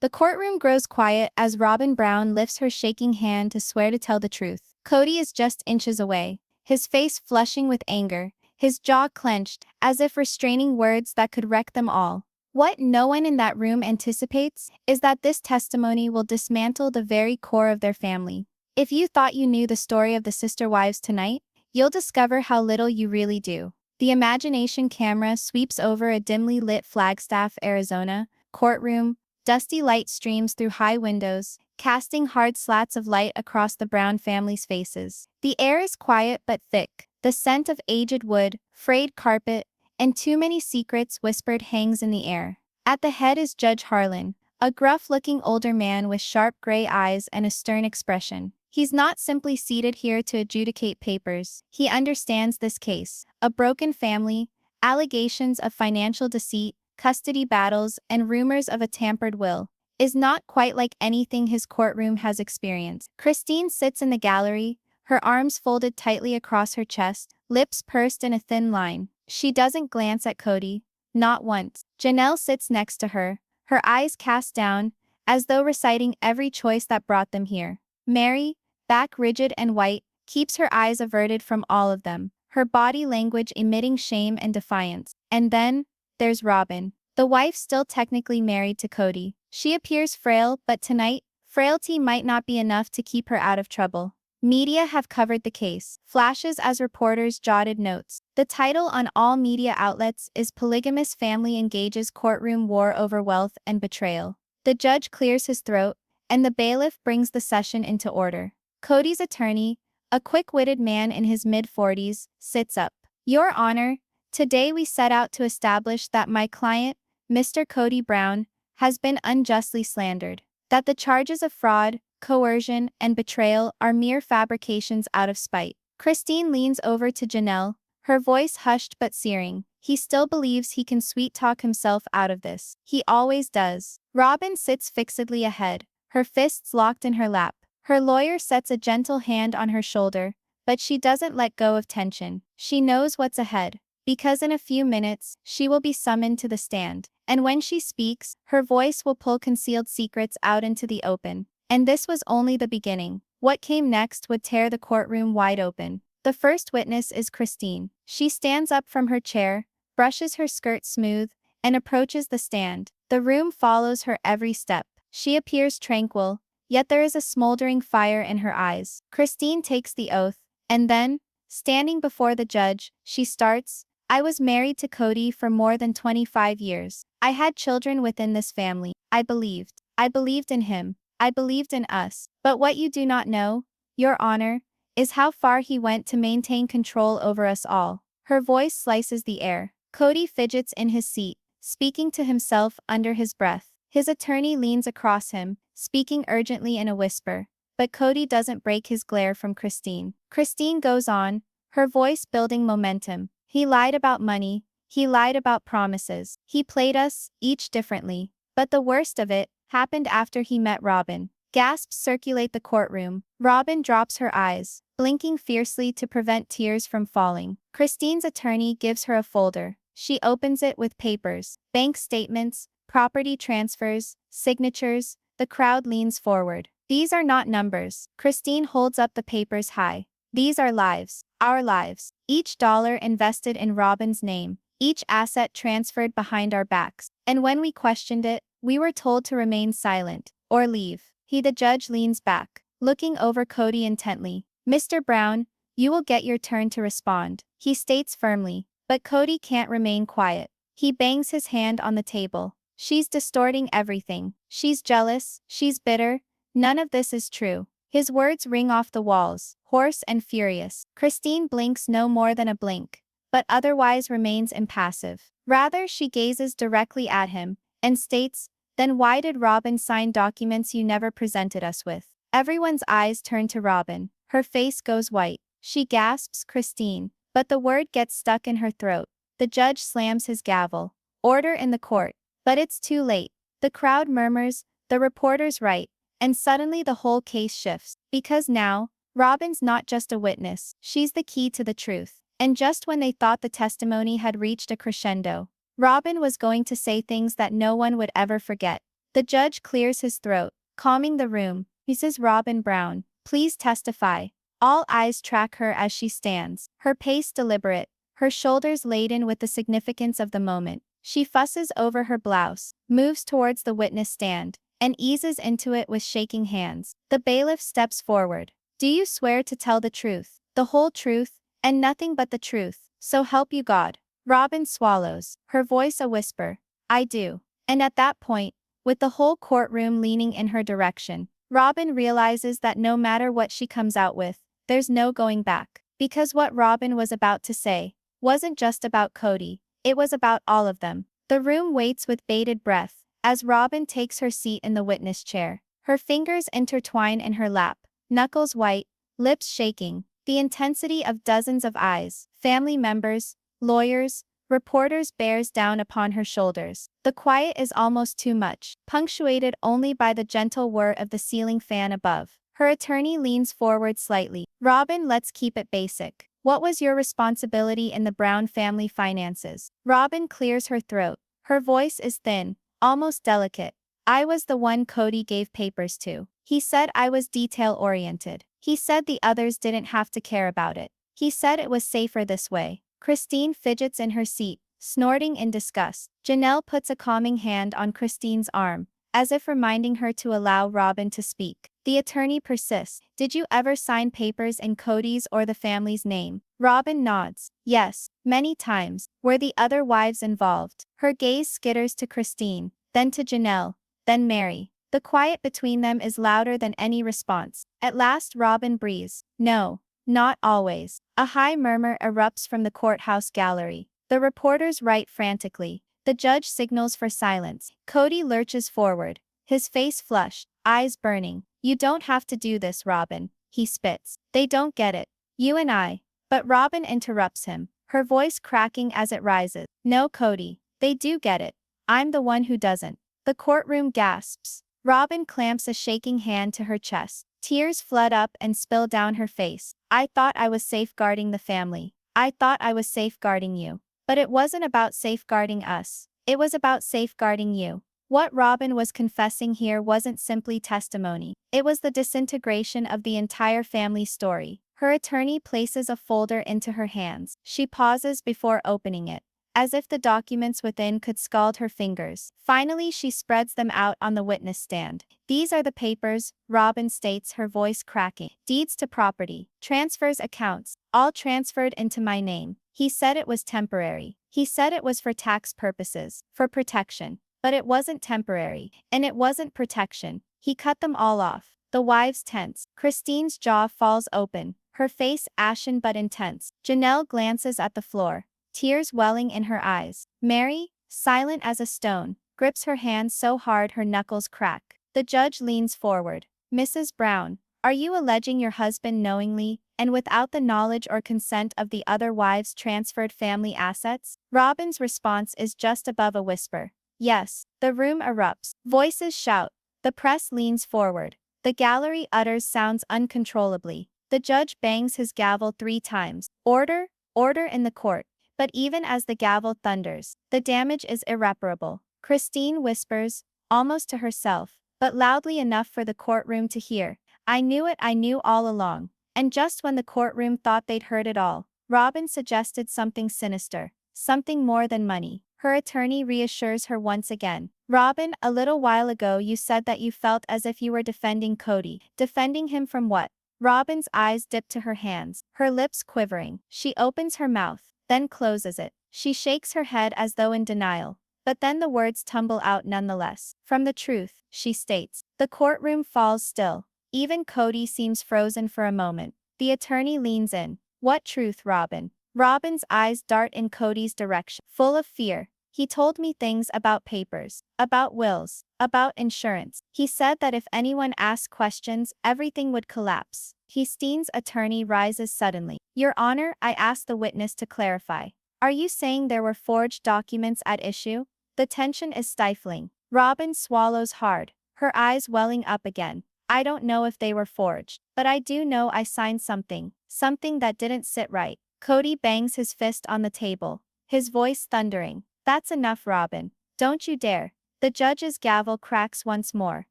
The courtroom grows quiet as Robyn Brown lifts her shaking hand to swear to tell the truth. Kody is just inches away, his face flushing with anger, his jaw clenched, as if restraining words that could wreck them all. What no one in that room anticipates is that this testimony will dismantle the very core of their family. If you thought you knew the story of the sister wives tonight, you'll discover how little you really do. The imagination camera sweeps over a dimly lit Flagstaff, Arizona, courtroom. Dusty light streams through high windows, casting hard slats of light across the Brown family's faces. The air is quiet but thick. The scent of aged wood, frayed carpet, and too many secrets whispered hangs in the air. At the head is Judge Harlan, a gruff-looking older man with sharp gray eyes and a stern expression. He's not simply seated here to adjudicate papers. He understands this case. A broken family, allegations of financial deceit, custody battles, and rumors of a tampered will, is not quite like anything his courtroom has experienced. Christine sits in the gallery, her arms folded tightly across her chest, lips pursed in a thin line. She doesn't glance at Kody, not once. Janelle sits next to her, her eyes cast down, as though reciting every choice that brought them here. Meri, back rigid and white, keeps her eyes averted from all of them, her body language emitting shame and defiance. And then, there's Robyn, the wife still technically married to Kody. She appears frail, but tonight, frailty might not be enough to keep her out of trouble. Media have covered the case, flashes as reporters jotted notes. The title on all media outlets is Polygamous Family Engages Courtroom War Over Wealth and Betrayal. The judge clears his throat, and the bailiff brings the session into order. Kody's attorney, a quick-witted man in his mid-40s, sits up. Your Honor, today we set out to establish that my client, Mr. Kody Brown, has been unjustly slandered, that the charges of fraud, coercion, and betrayal are mere fabrications out of spite. Christine leans over to Janelle, her voice hushed but searing. He still believes he can sweet-talk himself out of this. He always does. Robyn sits fixedly ahead, her fists locked in her lap. Her lawyer sets a gentle hand on her shoulder, but she doesn't let go of tension. She knows what's ahead, because in a few minutes, she will be summoned to the stand. And when she speaks, her voice will pull concealed secrets out into the open. And this was only the beginning. What came next would tear the courtroom wide open. The first witness is Christine. She stands up from her chair, brushes her skirt smooth, and approaches the stand. The room follows her every step. She appears tranquil, yet there is a smoldering fire in her eyes. Christine takes the oath, and then, standing before the judge, she starts, I was married to Kody for more than 25 years. I had children within this family. I believed. I believed in him. I believed in us. But what you do not know, Your Honor, is how far he went to maintain control over us all. Her voice slices the air. Kody fidgets in his seat, speaking to himself under his breath. His attorney leans across him, speaking urgently in a whisper. But Kody doesn't break his glare from Christine. Christine goes on, her voice building momentum. He lied about money. He lied about promises. He played us, each differently. But the worst of it happened after he met Robyn. Gasps circulate the courtroom. Robyn drops her eyes, blinking fiercely to prevent tears from falling. Christine's attorney gives her a folder. She opens it with papers, bank statements, property transfers, signatures. The crowd leans forward. These are not numbers. Christine holds up the papers high. These are lives. Our lives. Each dollar invested in Robyn's name. Each asset transferred behind our backs. And when we questioned it, we were told to remain silent, or leave. The judge leans back, looking over Kody intently. Mr. Brown, you will get your turn to respond, he states firmly. But Kody can't remain quiet. He bangs his hand on the table. She's distorting everything. She's jealous. She's bitter. None of this is true. His words ring off the walls, hoarse and furious. Christine blinks no more than a blink, but otherwise remains impassive. Rather, she gazes directly at him and states, then why did Robyn sign documents you never presented us with? Everyone's eyes turn to Robyn. Her face goes white. She gasps Christine, but the word gets stuck in her throat. The judge slams his gavel. Order in the court. But it's too late. The crowd murmurs, the reporters write, and suddenly the whole case shifts. Because now, Robyn's not just a witness, she's the key to the truth. And just when they thought the testimony had reached a crescendo, Robyn was going to say things that no one would ever forget. The judge clears his throat, calming the room. Mrs. Robyn Brown, please testify. All eyes track her as she stands, her pace deliberate, her shoulders laden with the significance of the moment. She fusses over her blouse, moves towards the witness stand, and eases into it with shaking hands. The bailiff steps forward. Do you swear to tell the truth, the whole truth, and nothing but the truth, so help you God? Robyn swallows, her voice a whisper. I do. And at that point, with the whole courtroom leaning in her direction, Robyn realizes that no matter what she comes out with, there's no going back. Because what Robyn was about to say wasn't just about Kody, it was about all of them. The room waits with bated breath as Robyn takes her seat in the witness chair. Her fingers intertwine in her lap, knuckles white, lips shaking. The intensity of dozens of eyes, family members, lawyers, reporters bears down upon her shoulders. The quiet is almost too much, punctuated only by the gentle whir of the ceiling fan above. Her attorney leans forward slightly. Robyn, let's keep it basic. What was your responsibility in the Brown family finances? Robyn clears her throat. Her voice is thin, almost delicate. I was the one Kody gave papers to. He said I was detail-oriented. He said the others didn't have to care about it. He said it was safer this way. Christine fidgets in her seat, snorting in disgust. Janelle puts a calming hand on Christine's arm, as if reminding her to allow Robyn to speak. The attorney persists. Did you ever sign papers in Kody's or the family's name? Robyn nods. Yes, many times. Were the other wives involved? Her gaze skitters to Christine, then to Janelle, then Meri. The quiet between them is louder than any response. At last Robyn breathes. No, not always. A high murmur erupts from the courthouse gallery. The reporters write frantically. The judge signals for silence. Kody lurches forward, his face flushed, eyes burning. You don't have to do this, Robyn, he spits. They don't get it. You and I. But Robyn interrupts him, her voice cracking as it rises. No, Kody, they do get it. I'm the one who doesn't. The courtroom gasps. Robyn clamps a shaking hand to her chest. Tears flood up and spill down her face. I thought I was safeguarding the family. I thought I was safeguarding you. But it wasn't about safeguarding us. It was about safeguarding you. What Robyn was confessing here wasn't simply testimony. It was the disintegration of the entire family story. Her attorney places a folder into her hands. She pauses before opening it, as if the documents within could scald her fingers. Finally, she spreads them out on the witness stand. These are the papers, Robyn states, her voice cracking. Deeds to property, transfers, accounts, all transferred into my name. He said it was temporary. He said it was for tax purposes, for protection. But it wasn't temporary, and it wasn't protection. He cut them all off. The wives tense. Christine's jaw falls open, her face ashen but intense. Janelle glances at the floor, tears welling in her eyes. Meri, silent as a stone, grips her hand so hard her knuckles crack. The judge leans forward. Mrs. Brown, are you alleging your husband knowingly, and without the knowledge or consent of the other wives transferred family assets? Robyn's response is just above a whisper. Yes. The room erupts. Voices shout. The press leans forward. The gallery utters sounds uncontrollably. The judge bangs his gavel 3 times. Order, order in the court. But even as the gavel thunders, the damage is irreparable. Christine whispers, almost to herself, but loudly enough for the courtroom to hear. I knew it, I knew all along. And just when the courtroom thought they'd heard it all, Robyn suggested something sinister, something more than money. Her attorney reassures her once again. Robyn, a little while ago you said that you felt as if you were defending Kody. Defending him from what? Robyn's eyes dip to her hands, her lips quivering. She opens her mouth, then closes it. She shakes her head as though in denial. But then the words tumble out nonetheless. From the truth, she states. The courtroom falls still. Even Kody seems frozen for a moment. The attorney leans in. What truth, Robyn? Robyn's eyes dart in Kody's direction, full of fear. He told me things about papers, about wills, about insurance. He said that if anyone asked questions, everything would collapse. Christine's attorney rises suddenly. Your Honor, I asked the witness to clarify. Are you saying there were forged documents at issue? The tension is stifling. Robyn swallows hard, her eyes welling up again. I don't know if they were forged, but I do know I signed something that didn't sit right. Kody bangs his fist on the table, his voice thundering. That's enough, Robyn. Don't you dare. The judge's gavel cracks once more.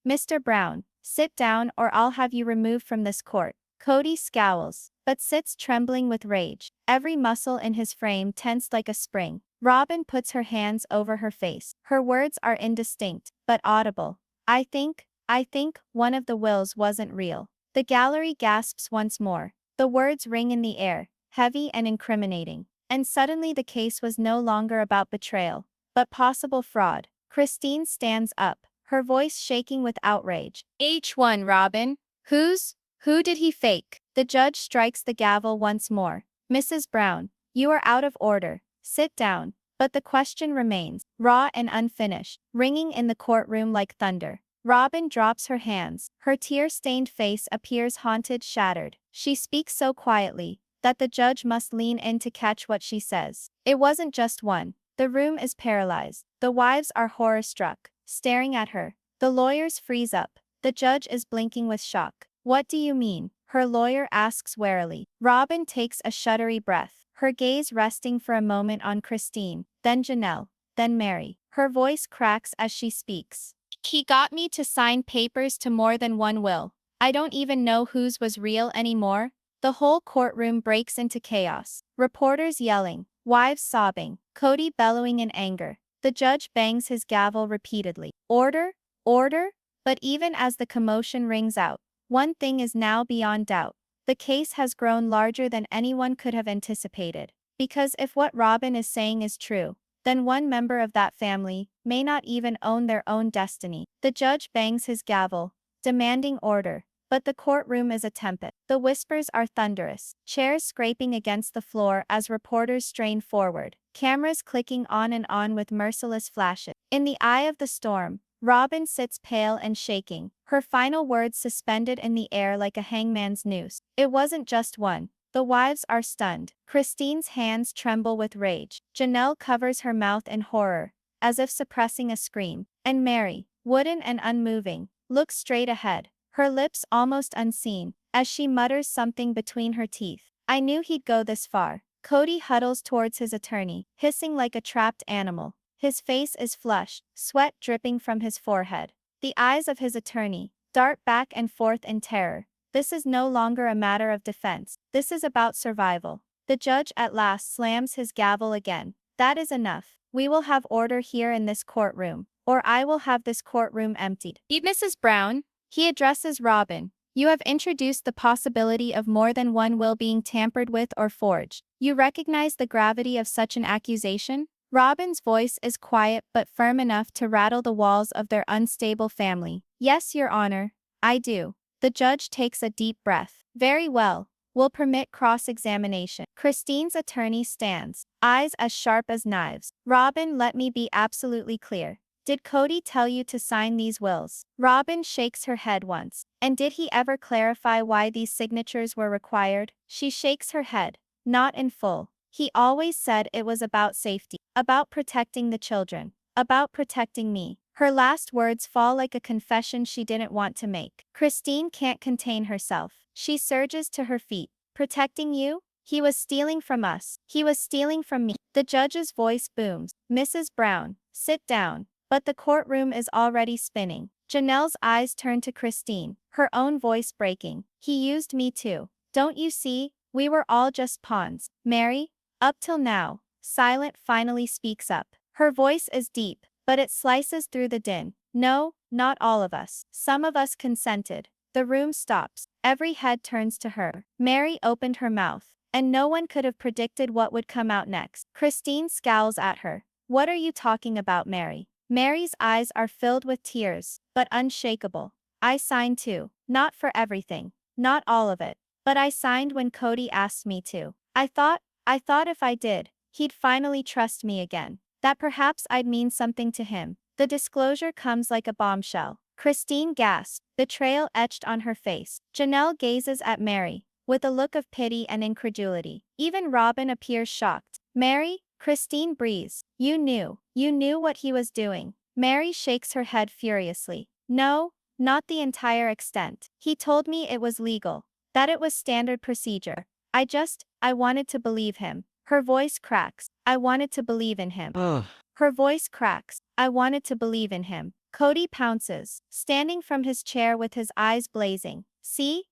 Mr. Brown, sit down or I'll have you removed from this court. Kody scowls, but sits trembling with rage, every muscle in his frame tensed like a spring. Robyn puts her hands over her face. Her words are indistinct, but audible. I think one of the wills wasn't real. The gallery gasps once more. The words ring in the air, heavy and incriminating. And suddenly the case was no longer about betrayal, but possible fraud. Christine stands up, her voice shaking with outrage. H1, Robyn. Who did he fake? The judge strikes the gavel once more. Mrs. Brown, you are out of order. Sit down. But the question remains, raw and unfinished, ringing in the courtroom like thunder. Robyn drops her hands. Her tear-stained face appears haunted, shattered. She speaks so quietly that the judge must lean in to catch what she says. It wasn't just one. The room is paralyzed. The wives are horror-struck, staring at her. The lawyers freeze up. The judge is blinking with shock. What do you mean? Her lawyer asks warily. Robyn takes a shuddery breath, her gaze resting for a moment on Christine, then Janelle, then Meri. Her voice cracks as she speaks. He got me to sign papers to more than one will. I don't even know whose was real anymore. The whole courtroom breaks into chaos. Reporters yelling, wives sobbing, Kody bellowing in anger. The judge bangs his gavel repeatedly. Order? Order? But even as the commotion rings out, one thing is now beyond doubt. The case has grown larger than anyone could have anticipated. Because if what Robyn is saying is true, then one member of that family may not even own their own destiny. The judge bangs his gavel, demanding order. But the courtroom is a tempest. The whispers are thunderous, chairs scraping against the floor as reporters strain forward, cameras clicking on and on with merciless flashes. In the eye of the storm, Robyn sits pale and shaking, her final words suspended in the air like a hangman's noose. It wasn't just one. The wives are stunned. Christine's hands tremble with rage. Janelle covers her mouth in horror, as if suppressing a scream. And Meri, wooden and unmoving, looks straight ahead, her lips almost unseen, as she mutters something between her teeth. I knew he'd go this far. Kody huddles towards his attorney, hissing like a trapped animal. His face is flushed, sweat dripping from his forehead. The eyes of his attorney dart back and forth in terror. This is no longer a matter of defense. This is about survival. The judge at last slams his gavel again. That is enough. We will have order here in this courtroom, or I will have this courtroom emptied. Mrs. Brown, he addresses Robyn. You have introduced the possibility of more than one will being tampered with or forged. You recognize the gravity of such an accusation? Robyn's voice is quiet but firm enough to rattle the walls of their unstable family. Yes, Your Honor, I do. The judge takes a deep breath. Very well. We'll permit cross-examination. Christine's attorney stands, eyes as sharp as knives. Robyn, let me be absolutely clear. Did Kody tell you to sign these wills? Robyn shakes her head once. And did he ever clarify why these signatures were required? She shakes her head. Not in full. He always said it was about safety, about protecting the children, about protecting me. Her last words fall like a confession she didn't want to make. Christine can't contain herself. She surges to her feet. Protecting you? He was stealing from us. He was stealing from me. The judge's voice booms. Mrs. Brown, sit down. But the courtroom is already spinning. Janelle's eyes turn to Christine, her own voice breaking. He used me too. Don't you see? We were all just pawns. Meri, up till now, Silent finally speaks up. Her voice is deep, but it slices through the din. No, not all of us. Some of us consented. The room stops. Every head turns to her. Meri opened her mouth, and no one could have predicted what would come out next. Christine scowls at her. What are you talking about, Meri? Meri's eyes are filled with tears, but unshakable. I signed too. Not for everything. Not all of it. But I signed when Kody asked me to. I thought if I did, he'd finally trust me again. That perhaps I'd mean something to him. The disclosure comes like a bombshell. Christine gasps, betrayal etched on her face. Janelle gazes at Meri, with a look of pity and incredulity. Even Robyn appears shocked. Meri? Christine breathes. You knew what he was doing. Meri shakes her head furiously. No, not the entire extent. He told me it was legal, that it was standard procedure. I wanted to believe him. Her voice cracks. I wanted to believe in him. Her voice cracks. I wanted to believe in him. Kody pounces, standing from his chair with his eyes blazing. See,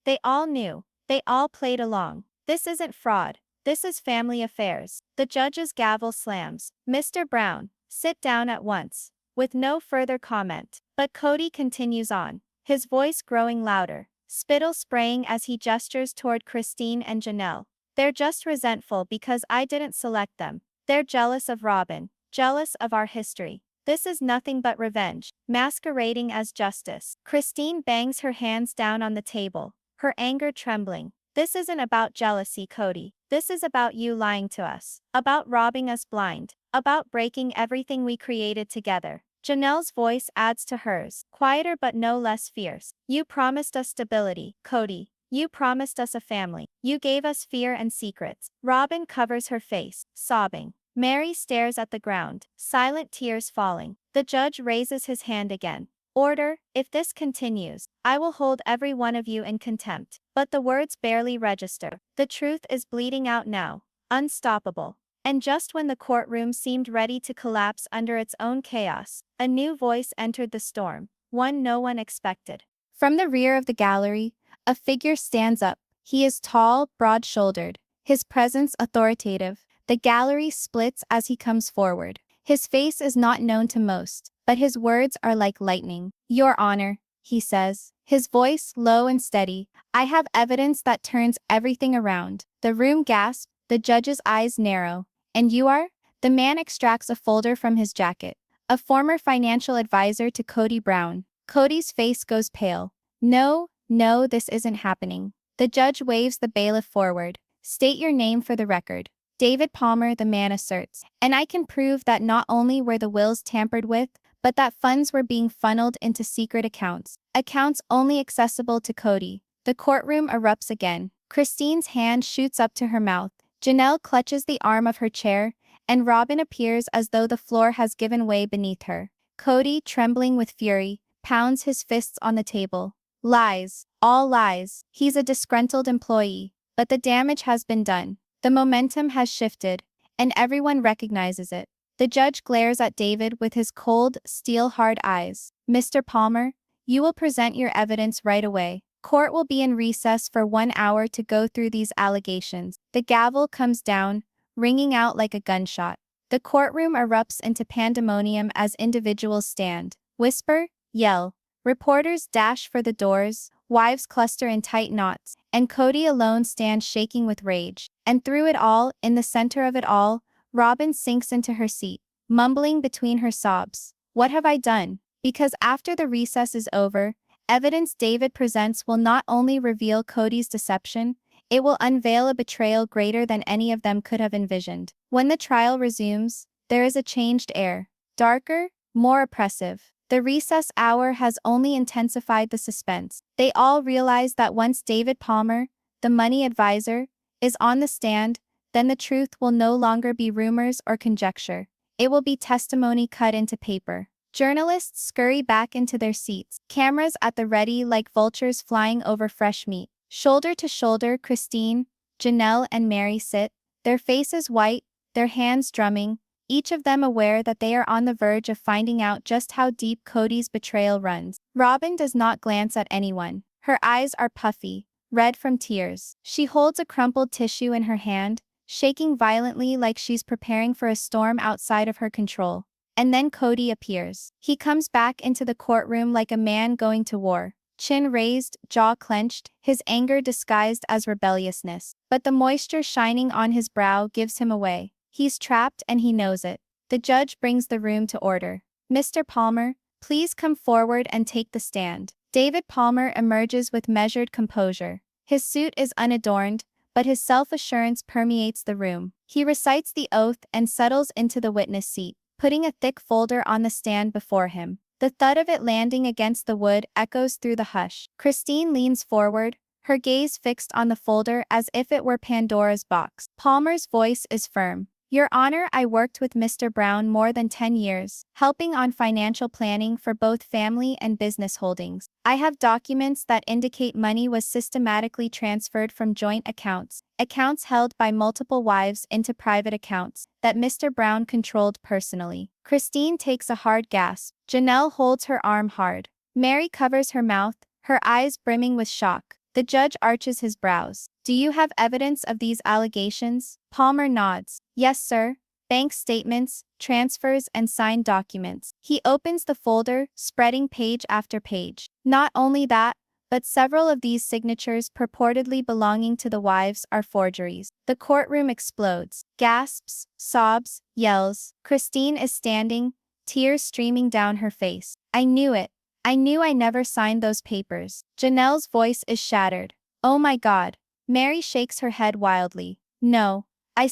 they all knew. They all played along. This isn't fraud. This is family affairs. The judge's gavel slams. Mr. Brown, sit down at once. With no further comment. But Kody continues on, his voice growing louder, spittle spraying as he gestures toward Christine and Janelle. They're just resentful because I didn't select them. They're jealous of Robyn, jealous of our history. This is nothing but revenge, masquerading as justice. Christine bangs her hands down on the table, her anger trembling. This isn't about jealousy, Kody. This is about you lying to us, about robbing us blind, about breaking everything we created together. Janelle's voice adds to hers, quieter but no less fierce. You promised us stability, Kody. You promised us a family. You gave us fear and secrets. Robyn covers her face, sobbing. Meri stares at the ground, silent tears falling. The judge raises his hand again. Order, if this continues, I will hold every one of you in contempt. But the words barely register. The truth is bleeding out now, unstoppable. And just when the courtroom seemed ready to collapse under its own chaos, a new voice entered the storm, one no one expected. From the rear of the gallery, a figure stands up. He is tall, broad-shouldered, his presence authoritative. The gallery splits as he comes forward. His face is not known to most, but his words are like lightning. Your Honor, he says, his voice low and steady. I have evidence that turns everything around. The room gasps, the judge's eyes narrow. And you are? The man extracts a folder from his jacket. A former financial advisor to Kody Brown. Kody's face goes pale. No, this isn't happening. The judge waves the bailiff forward. State your name for the record. David Palmer, the man asserts. And I can prove that not only were the wills tampered with, but that funds were being funneled into secret accounts. Accounts only accessible to Kody. The courtroom erupts again. Christine's hand shoots up to her mouth. Janelle clutches the arm of her chair, and Robyn appears as though the floor has given way beneath her. Kody, trembling with fury, pounds his fists on the table. Lies, all lies. He's a disgruntled employee, but the damage has been done. The momentum has shifted, and everyone recognizes it. The judge glares at David with his cold, steel-hard eyes. Mr. Palmer, you will present your evidence right away. Court will be in recess for 1 hour to go through these allegations. The gavel comes down, ringing out like a gunshot. The courtroom erupts into pandemonium as individuals stand, whisper, yell. Reporters dash for the doors, wives cluster in tight knots, and Kody alone stands shaking with rage. And through it all, in the center of it all, Robyn sinks into her seat, mumbling between her sobs. What have I done? Because after the recess is over, evidence David presents will not only reveal Kody's deception, it will unveil a betrayal greater than any of them could have envisioned. When the trial resumes, there is a changed air, darker, more oppressive. The recess hour has only intensified the suspense. They all realize that once David Palmer, the money advisor, is on the stand, then the truth will no longer be rumors or conjecture. It will be testimony cut into paper. Journalists scurry back into their seats, cameras at the ready like vultures flying over fresh meat. Shoulder to shoulder, Christine, Janelle, and Meri sit, their faces white, their hands drumming, each of them aware that they are on the verge of finding out just how deep Kody's betrayal runs. Robyn does not glance at anyone. Her eyes are puffy, red from tears. She holds a crumpled tissue in her hand, shaking violently like she's preparing for a storm outside of her control. And then Kody appears. He comes back into the courtroom like a man going to war. Chin raised, jaw clenched, his anger disguised as rebelliousness. But the moisture shining on his brow gives him away. He's trapped and he knows it. The judge brings the room to order. Mr. Palmer, please come forward and take the stand. David Palmer emerges with measured composure. His suit is unadorned, but his self-assurance permeates the room. He recites the oath and settles into the witness seat, putting a thick folder on the stand before him. The thud of it landing against the wood echoes through the hush. Christine leans forward, her gaze fixed on the folder as if it were Pandora's box. Palmer's voice is firm. Your Honor, I worked with Mr. Brown more than 10 years, helping on financial planning for both family and business holdings. I have documents that indicate money was systematically transferred from joint accounts, accounts held by multiple wives into private accounts, that Mr. Brown controlled personally. Christine takes a hard gasp. Janelle holds her arm hard. Meri covers her mouth, her eyes brimming with shock. The judge arches his brows. Do you have evidence of these allegations? Palmer nods. Yes, sir. Bank statements, transfers, and signed documents. He opens the folder, spreading page after page. Not only that, but several of these signatures purportedly belonging to the wives are forgeries. The courtroom explodes. Gasps, sobs, yells. Christine is standing, tears streaming down her face. I knew it. I knew I never signed those papers. Janelle's voice is shattered. Oh my God. Meri shakes her head wildly. No. I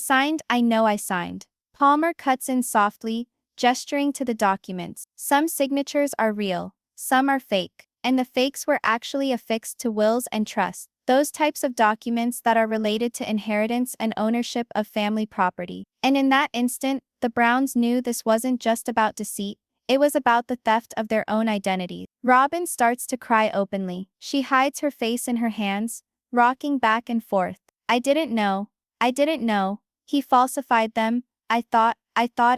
know I signed. Palmer cuts in softly, gesturing to the documents. Some signatures are real, some are fake. And the fakes were actually affixed to wills and trusts. Those types of documents that are related to inheritance and ownership of family property. And in that instant, the Browns knew this wasn't just about deceit. It was about the theft of their own identities. Robyn starts to cry openly. She hides her face in her hands, rocking back and forth. I didn't know. I didn't know. He falsified them. I thought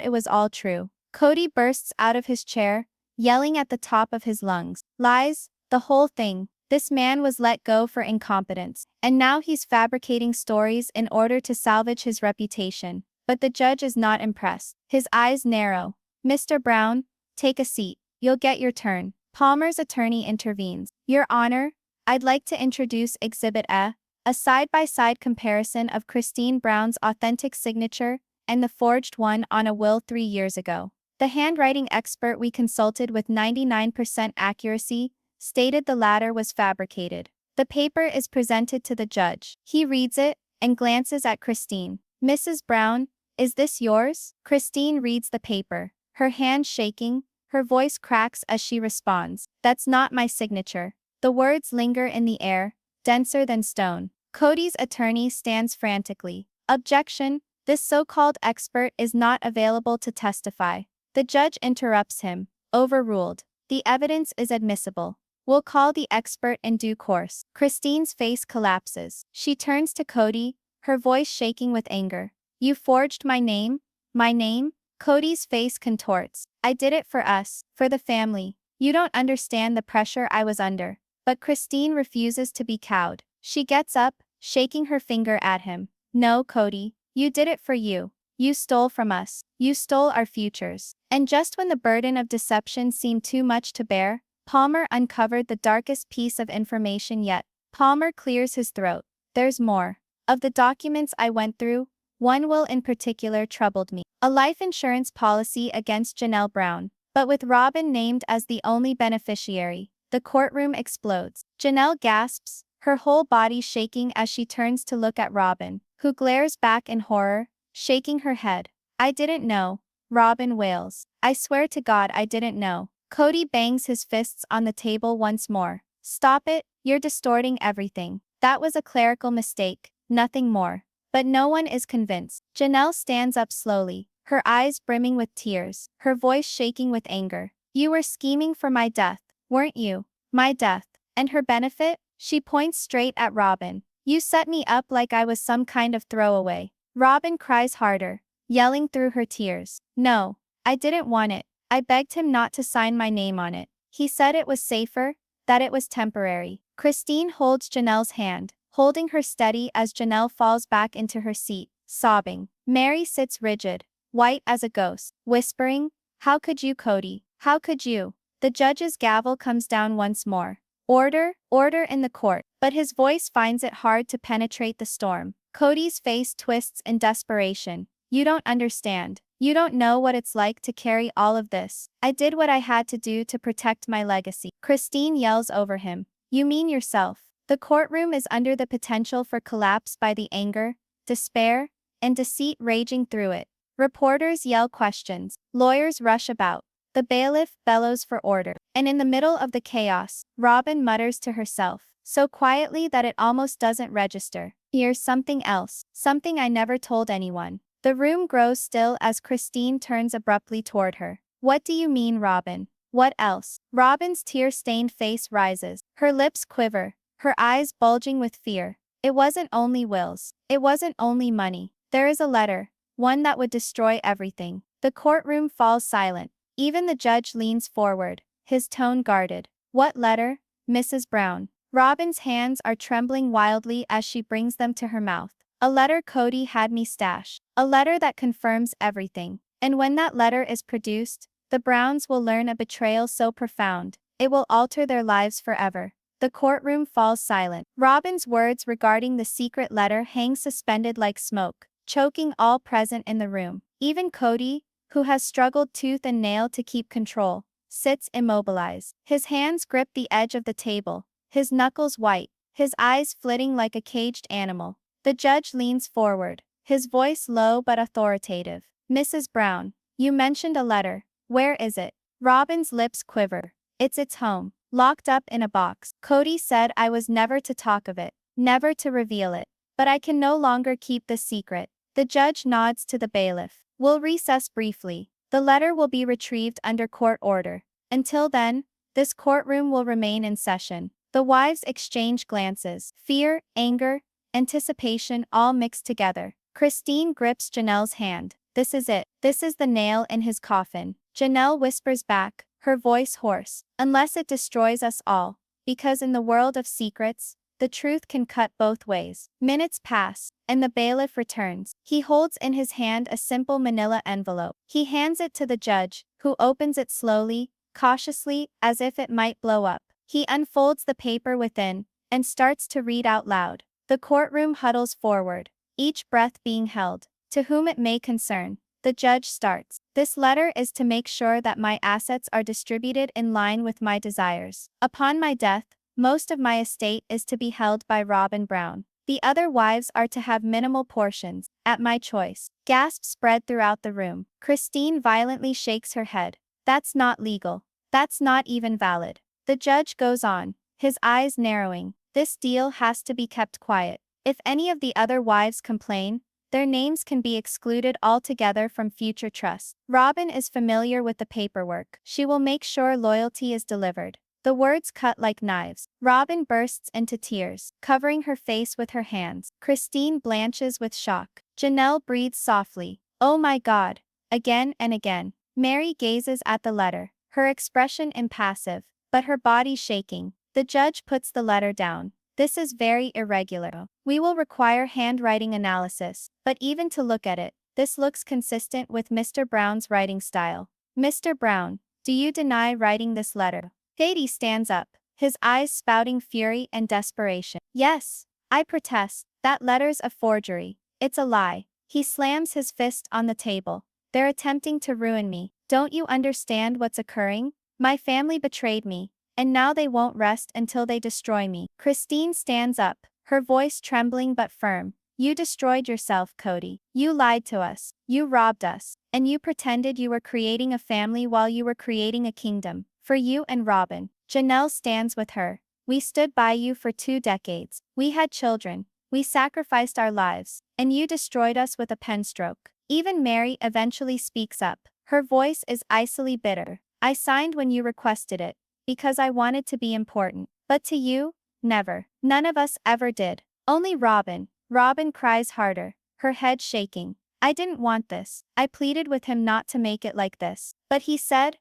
it was all true. Kody bursts out of his chair, yelling at the top of his lungs. Lies, the whole thing. This man was let go for incompetence, and now he's fabricating stories in order to salvage his reputation. But the judge is not impressed. His eyes narrow. Mr. Brown, take a seat. You'll get your turn. Palmer's attorney intervenes. Your Honor, I'd like to introduce Exhibit A side-by-side comparison of Christine Brown's authentic signature and the forged one on a will 3 years ago. The handwriting expert we consulted with 99% accuracy stated the latter was fabricated. The paper is presented to the judge. He reads it and glances at Christine. Mrs. Brown, is this yours? Christine reads the paper, her hand shaking. Her voice cracks as she responds. That's not my signature. The words linger in the air, denser than stone. Kody's attorney stands frantically. Objection, this so-called expert is not available to testify. The judge interrupts him. Overruled. The evidence is admissible. We'll call the expert in due course. Christine's face collapses. She turns to Kody, her voice shaking with anger. You forged my name? My name? Kody's face contorts. I did it for us, for the family. You don't understand the pressure I was under. But Christine refuses to be cowed. She gets up, shaking her finger at him. No, Kody, you did it for you. You stole from us. You stole our futures. And just when the burden of deception seemed too much to bear, Palmer uncovered the darkest piece of information yet. Palmer clears his throat. There's more. Of the documents I went through, one will in particular troubled me. A life insurance policy against Janelle Brown. But with Robyn named as the only beneficiary, the courtroom explodes. Janelle gasps, her whole body shaking as she turns to look at Robyn, who glares back in horror, shaking her head. I didn't know. Robyn wails. I swear to God I didn't know. Kody bangs his fists on the table once more. Stop it, you're distorting everything. That was a clerical mistake, nothing more. But no one is convinced. Janelle stands up slowly, her eyes brimming with tears, her voice shaking with anger. You were scheming for my death, weren't you? My death. And her benefit? She points straight at Robyn. You set me up like I was some kind of throwaway. Robyn cries harder, yelling through her tears. No, I didn't want it. I begged him not to sign my name on it. He said it was safer, that it was temporary. Christine holds Janelle's hand, holding her steady as Janelle falls back into her seat, sobbing. Meri sits rigid, white as a ghost, whispering, How could you, Kody? How could you? The judge's gavel comes down once more. Order, order in the court. But his voice finds it hard to penetrate the storm. Kody's face twists in desperation. You don't understand. You don't know what it's like to carry all of this. I did what I had to do to protect my legacy. Christine yells over him. You mean yourself. The courtroom is under the potential for collapse by the anger, despair, and deceit raging through it. Reporters yell questions. Lawyers rush about. The bailiff bellows for order. And in the middle of the chaos, Robyn mutters to herself, so quietly that it almost doesn't register. Here's something else. Something I never told anyone. The room grows still as Christine turns abruptly toward her. What do you mean, Robyn? What else? Robyn's tear-stained face rises. Her lips quiver, her eyes bulging with fear. It wasn't only wills. It wasn't only money. There is a letter, one that would destroy everything. The courtroom falls silent. Even the judge leans forward, his tone guarded. What letter, Mrs. Brown? Robyn's hands are trembling wildly as she brings them to her mouth. A letter Kody had me stash. A letter that confirms everything. And when that letter is produced, the Browns will learn a betrayal so profound, it will alter their lives forever. The courtroom falls silent. Robyn's words regarding the secret letter hang suspended like smoke, choking all present in the room. Even Kody, who has struggled tooth and nail to keep control, sits immobilized. His hands grip the edge of the table, his knuckles white, his eyes flitting like a caged animal. The judge leans forward, his voice low but authoritative. Mrs. Brown, you mentioned a letter. Where is it? Robyn's lips quiver. It's home, locked up in a box. Kody said I was never to talk of it, never to reveal it. But I can no longer keep this secret. The judge nods to the bailiff. We'll recess briefly. The letter will be retrieved under court order. Until then, this courtroom will remain in session. The wives exchange glances. Fear, anger, anticipation all mixed together. Christine grips Janelle's hand. This is it. This is the nail in his coffin. Janelle whispers back, her voice hoarse. Unless it destroys us all. Because in the world of secrets, the truth can cut both ways. Minutes pass, and the bailiff returns. He holds in his hand a simple manila envelope. He hands it to the judge, who opens it slowly, cautiously, as if it might blow up. He unfolds the paper within, and starts to read out loud. The courtroom huddles forward, each breath being held. To whom it may concern, the judge starts. This letter is to make sure that my assets are distributed in line with my desires. Upon my death, most of my estate is to be held by Robyn Brown. The other wives are to have minimal portions, at my choice. Gasps spread throughout the room. Christine violently shakes her head. That's not legal. That's not even valid. The judge goes on, his eyes narrowing. This deal has to be kept quiet. If any of the other wives complain, their names can be excluded altogether from future trusts. Robyn is familiar with the paperwork. She will make sure loyalty is delivered. The words cut like knives. Robyn bursts into tears, covering her face with her hands. Christine blanches with shock. Janelle breathes softly. Oh my God. Again and again. Meri gazes at the letter, her expression impassive, but her body shaking. The judge puts the letter down. This is very irregular. We will require handwriting analysis, but even to look at it, this looks consistent with Mr. Brown's writing style. Mr. Brown, do you deny writing this letter? Kody stands up, his eyes spouting fury and desperation. Yes, I protest. That letter's a forgery. It's a lie. He slams his fist on the table. They're attempting to ruin me. Don't you understand what's occurring? My family betrayed me, and now they won't rest until they destroy me. Christine stands up, her voice trembling but firm. You destroyed yourself, Kody. You lied to us. You robbed us. And you pretended you were creating a family while you were creating a kingdom. For you and Robyn. Janelle stands with her. We stood by you for 2 decades. We had children. We sacrificed our lives. And you destroyed us with a pen stroke. Even Meri eventually speaks up. Her voice is icily bitter. I signed when you requested it, because I wanted to be important. But to you, never. None of us ever did. Only Robyn. Robyn cries harder, her head shaking. I didn't want this. I pleaded with him not to make it like this. But he said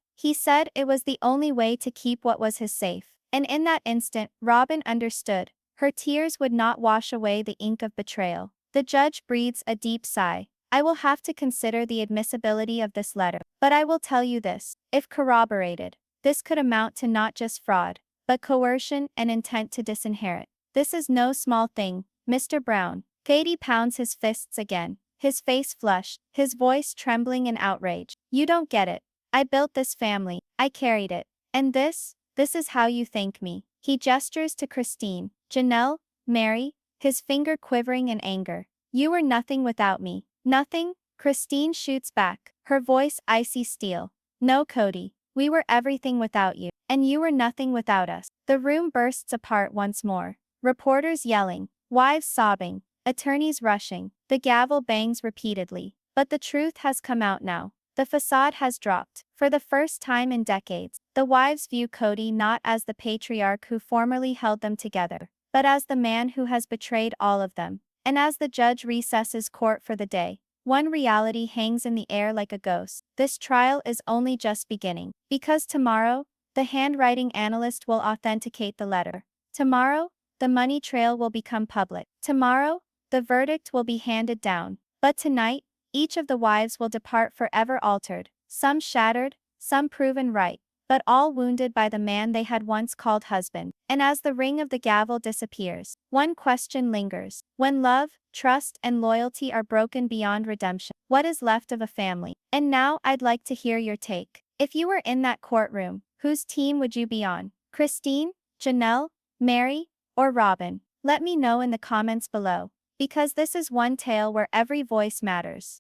it was the only way to keep what was his safe. And in that instant, Robyn understood. Her tears would not wash away the ink of betrayal. The judge breathes a deep sigh. I will have to consider the admissibility of this letter. But I will tell you this. If corroborated, this could amount to not just fraud, but coercion and intent to disinherit. This is no small thing, Mr. Brown. Kody pounds his fists again, his face flushed, his voice trembling in outrage. You don't get it. I built this family. I carried it. And this is how you thank me. He gestures to Christine, Janelle, Meri, his finger quivering in anger. You were nothing without me. Nothing? Christine shoots back, her voice icy steel. No, Kody. We were everything without you. And you were nothing without us. The room bursts apart once more. Reporters yelling, wives sobbing, attorneys rushing. The gavel bangs repeatedly. But the truth has come out now. The facade has dropped. For the first time in decades, the wives view Kody not as the patriarch who formerly held them together, but as the man who has betrayed all of them. And as the judge recesses court for the day, one reality hangs in the air like a ghost. This trial is only just beginning. Because tomorrow, the handwriting analyst will authenticate the letter. Tomorrow, the money trail will become public. Tomorrow, the verdict will be handed down. But tonight, each of the wives will depart forever altered, some shattered, some proven right, but all wounded by the man they had once called husband. And as the ring of the gavel disappears, one question lingers. When love, trust, and loyalty are broken beyond redemption, what is left of a family? And now I'd like to hear your take. If you were in that courtroom, whose team would you be on? Christine, Janelle, Meri, or Robyn? Let me know in the comments below, because this is one tale where every voice matters.